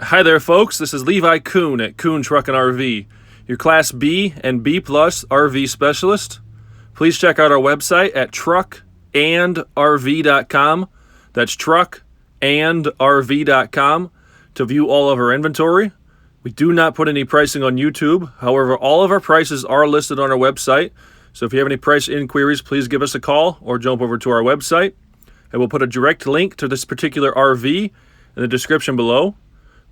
Hi there, folks. This is Levi Kuhn at Kuhn Truck and RV, your Class B and B Plus RV specialist. Please check out our website at truckandrv.com. That's truckandrv.com to view all of our inventory. We do not put any pricing on YouTube. However, all of our prices are listed on our website. So if you have any price inquiries, please give us a call or jump over to our website. And we'll put a direct link to this particular RV in the description below.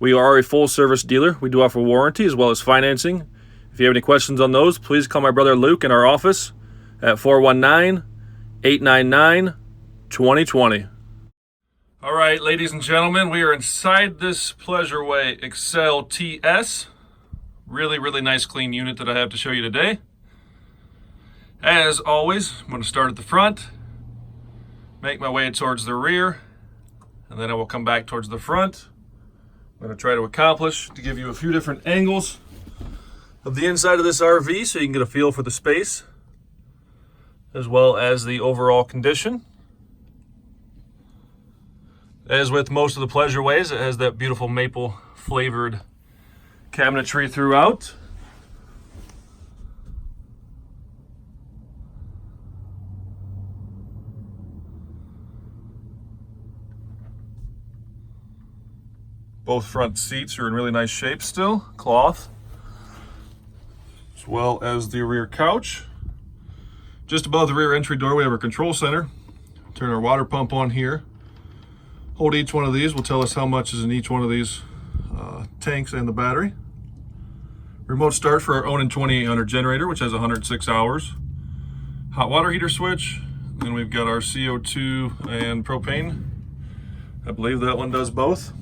We are a full-service dealer. We do offer warranty as well as financing. If you have any questions on those, please call my brother Luke in our office at 419-899-2020. All right, ladies and gentlemen, we are inside this Pleasureway Excel TS. Really, really nice, clean unit that I have to show you today. As always, I'm going to start at the front, make my way towards the rear, and then I will come back towards the front. I'm going to try to accomplish to give you a few different angles of the inside of this RV so you can get a feel for the space as well as the overall condition. As with most of the Pleasureways, it has that beautiful maple flavored cabinetry throughout. Both front seats are in really nice shape still, cloth, as well as the rear couch. Just above the rear entry door, we have our control center. Turn our water pump on here. Hold each one of these will tell us how much is in each one of these tanks and the battery. Remote start for our Onan 2800 generator, which has 106 hours. Hot water heater switch. Then we've got our CO2 and propane. I believe that one does both.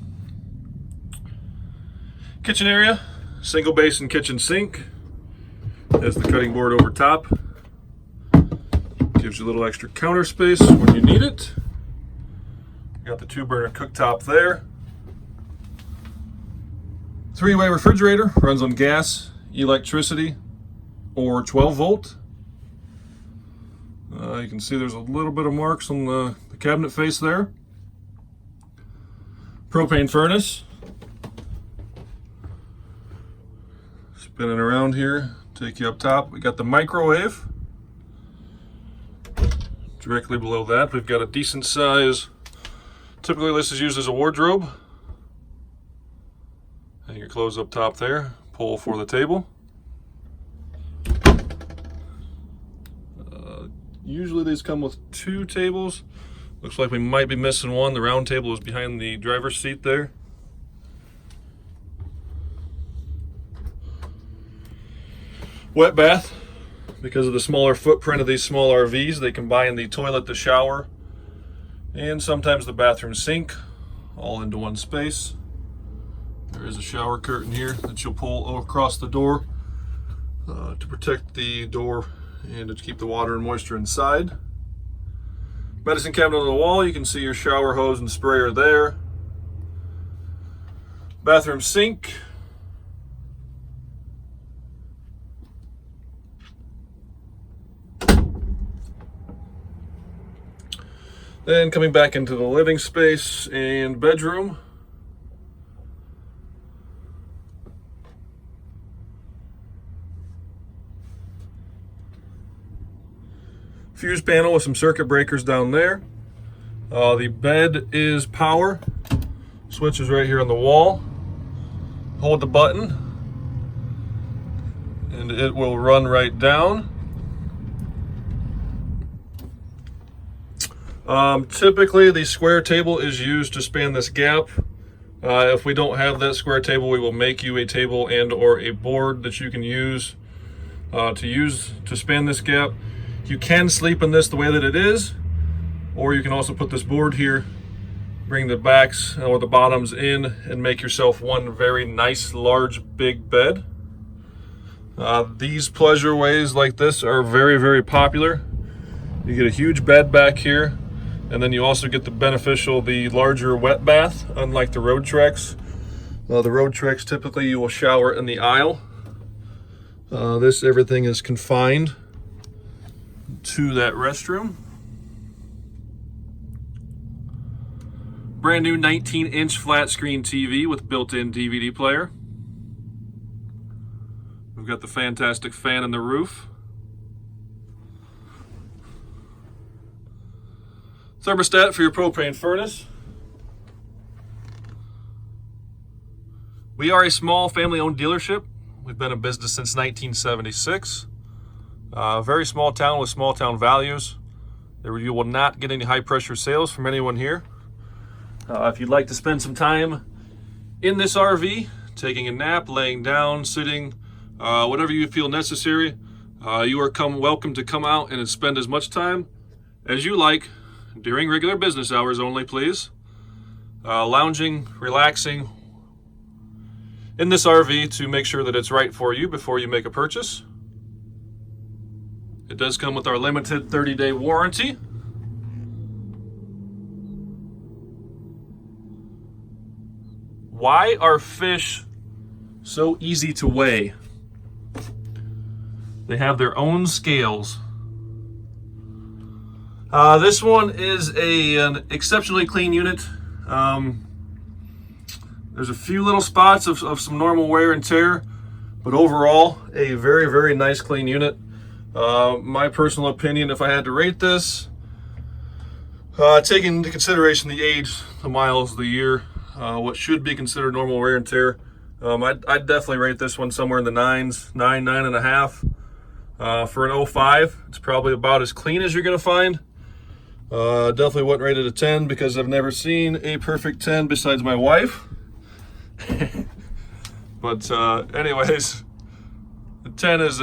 Kitchen area, single basin kitchen sink. Has the cutting board over top. Gives you a little extra counter space when you need it. Got the 2-burner cooktop there. 3-way refrigerator, runs on gas, electricity, or 12 volt. You can see there's a little bit of marks on the cabinet face there. Propane furnace. Spinning around here, take you up top. We got the microwave. Directly below that, we've got a decent size. Typically this is used as a wardrobe. Hang your clothes up top there, pull for the table. Usually these come with 2 tables. Looks like we might be missing one. The round table is behind the driver's seat there. Wet bath. Because of the smaller footprint of these small RVs, they combine the toilet, the shower, and sometimes the bathroom sink all into one space. There is a shower curtain here that you'll pull across the door to protect the door and to keep the water and moisture inside. Medicine cabinet on the wall, you can see your shower hose and sprayer there. Bathroom sink. Then coming back into the living space and bedroom. Fuse panel with some circuit breakers down there. The bed is power. Switch is right here on the wall. Hold the button and it will run right down. Typically the square table is used to span this gap. If we don't have that square table, we will make you a table and or a board that you can use to span this gap. You can sleep in this the way that it is, or you can also put this board here, bring the backs or the bottoms in and make yourself one very nice, large, big bed. These Pleasureways like this are very, very popular. You get a huge bed back here. And then you also get the larger wet bath, unlike the Road Treks. The Road Treks, typically you will shower in the aisle. Everything is confined to that restroom. Brand new 19-inch flat screen TV with built-in DVD player. We've got the fantastic fan in the roof. Thermostat for your propane furnace. We are a small family-owned dealership. We've been in business since 1976. Very small town with small town values. You will not get any high-pressure sales from anyone here. If you'd like to spend some time in this RV, taking a nap, laying down, sitting, whatever you feel necessary, you are welcome to come out and spend as much time as you like during regular business hours only, please. Lounging, relaxing in this RV to make sure that it's right for you before you make a purchase. It does come with our limited 30-day warranty. Why are fish so easy to weigh? They have their own scales. This one is an exceptionally clean unit. There's a few little spots of some normal wear and tear, but overall, a very, very nice clean unit. My personal opinion, if I had to rate this, taking into consideration the age, the miles, the year, what should be considered normal wear and tear, I'd definitely rate this one somewhere in the 9s, 9.5. For an 05, it's probably about as clean as you're going to find. Definitely wouldn't rate it a 10 because I've never seen a perfect 10 besides my wife. But anyways, the 10 is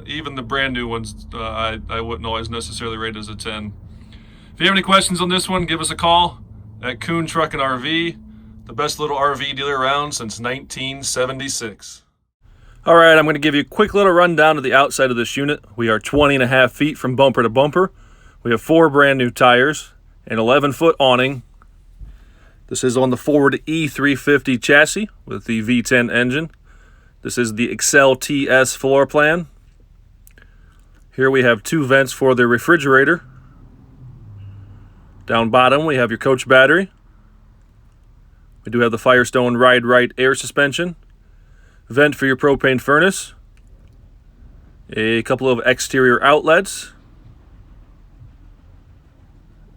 even the brand new ones, I wouldn't always necessarily rate as a 10. If you have any questions on this one, give us a call at Kuhn Truck and RV, the best little RV dealer around since 1976. All right, I'm going to give you a quick little rundown of the outside of this unit. We are 20.5 feet from bumper to bumper. We have 4 brand new tires, an 11-foot awning. This is on the Ford E350 chassis with the V10 engine. This is the Excel TS floor plan. Here we have 2 vents for the refrigerator. Down bottom we have your coach battery. We do have the Firestone Ride Right air suspension. Vent for your propane furnace. A couple of exterior outlets.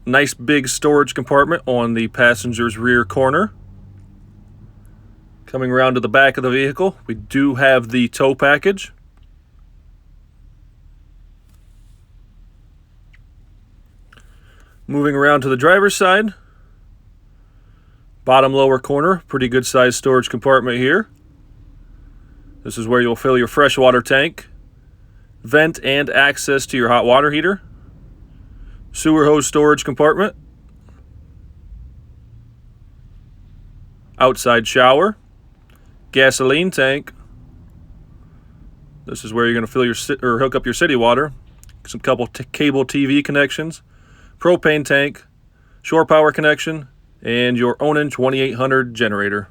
Nice big storage compartment on the passenger's rear corner. Coming around to the back of the vehicle, we do have the tow package. Moving around to the driver's side, bottom lower corner, pretty good sized storage compartment here. This is where you'll fill your freshwater tank, vent and access to your hot water heater, sewer hose storage compartment, outside shower, gasoline tank. This is where you're going to fill or hook up your city water, some couple cable TV connections, propane tank, shore power connection, and your Onan 2800 generator.